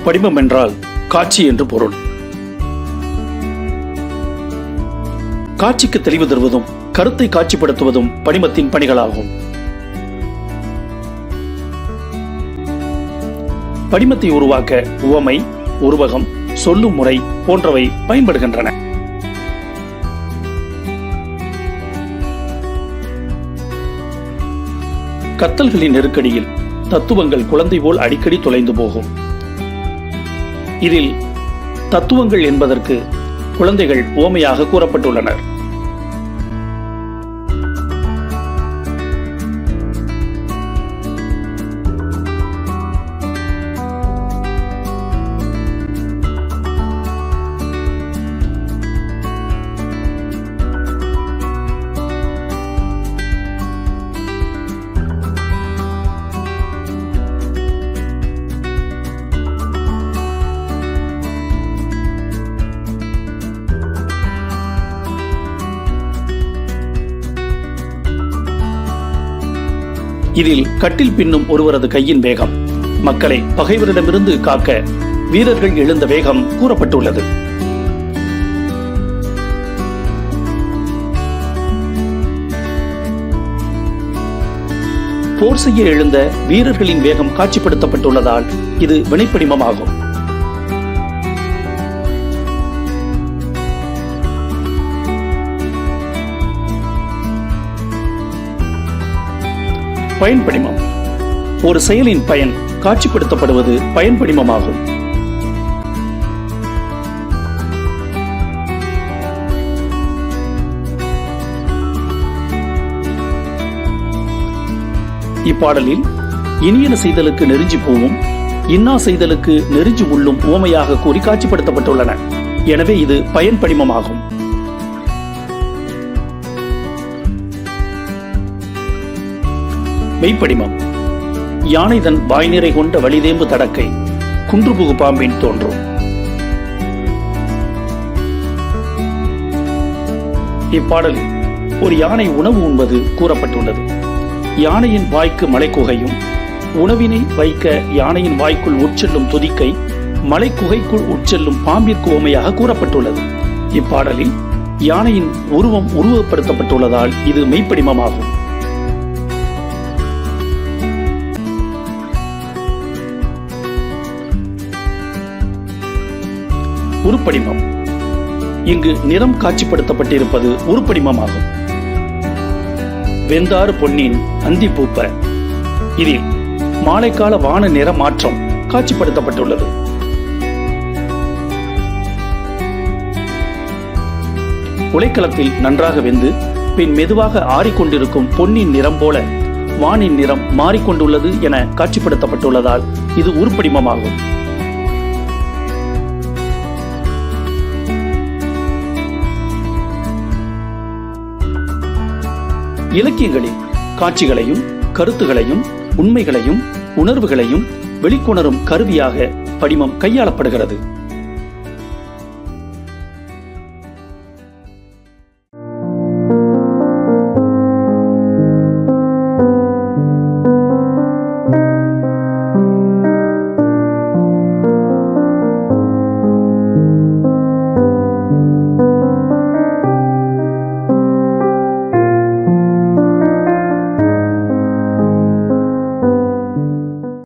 படிமம் என்றால் காட்சி என்று பொருள். காட்சிக்கு தெளிவு தருவதும் கருத்தை காட்சிப்படுத்துவதும் படிமத்தின் பணிகளாகும். படிமத்தை உருவாக்க உவமை, உருவகம், சொல்லும் முறை போன்றவை பயன்படுகின்றன. கத்தல்களின் நெருக்கடியில் தத்துவங்கள் குழந்தை போல் அடிக்கடி தொலைந்து போகும். இதில் தத்துவங்கள் என்பதற்கு குழந்தைகள் உவமையாக கூறப்பட்டுள்ளனர். இதில் கட்டில் பின்னும் ஒருவரது கையின் வேகம், மக்களை பகைவரிடமிருந்து காக்க வீரர்கள் எழுந்த வேகம் கூறப்பட்டுள்ளது. போர் செய்ய எழுந்த வீரர்களின் வேகம் காட்சிப்படுத்தப்பட்டுள்ளதால் இது வினைப்படிமமாகும். பயன்படிமம். ஒரு செயலின் பயன் காட்சிப்படுத்தப்படுவது பயன்படிமமாகும். இப்பாடலில் இனியன செய்தலுக்கு நெருஞ்சி பூவும் இன்னா செய்தலுக்கு நெருஞ்சி முள்ளும் உவமையாக கூறி காட்சிப்படுத்தப்பட்டுள்ளன. எனவே இது பயன்படிமமாகும். மெய்ப்படிமம். யானை தன் வாய் நிறை கொண்ட வலிதேம்பு தடக்கை குன்றுபுகு பாம்பின் தோன்றும். இப்பாடலில் ஒரு யானை உணவு உண்பது கூறப்பட்டுள்ளது. யானையின் வாய்க்கு மலைக்குகையும், உணவினை வைக்க யானையின் வாய்க்குள் உட்செல்லும் துதிக்கை மலைக்குகைக்குள் உட்செல்லும் பாம்பிற்கு உவமையாக கூறப்பட்டுள்ளது. இப்பாடலில் யானையின் உருவம் உருவப்படுத்தப்பட்டுள்ளதால் இது மெய்ப்படிமமாகும். உருப்படிமம். இங்கு நிறம் காட்சிப்படுத்தப்பட்டிருப்பது உருப்படிமமாகும். வெந்தாறு பொன்னின் அந்தி பூப்ப. இதில் மாலைக்கால வான நிற மாற்றம் காட்சிப்படுத்தப்பட்டுள்ளது. உலைக்களத்தில் நன்றாக வெந்து பின் மெதுவாக ஆறிக்கொண்டிருக்கும் பொன்னின் நிறம் போல வானின் நிறம் மாறிக்கொண்டுள்ளது என காட்சிப்படுத்தப்பட்டுள்ளதால் இது உருப்படிமமாகும். இலக்கியங்களில் காட்சிகளையும் கருத்துகளையும் உண்மைகளையும் உணர்வுகளையும் வெளிக்கொணரும் கருவியாக படிமம் கையாளப்படுகிறது.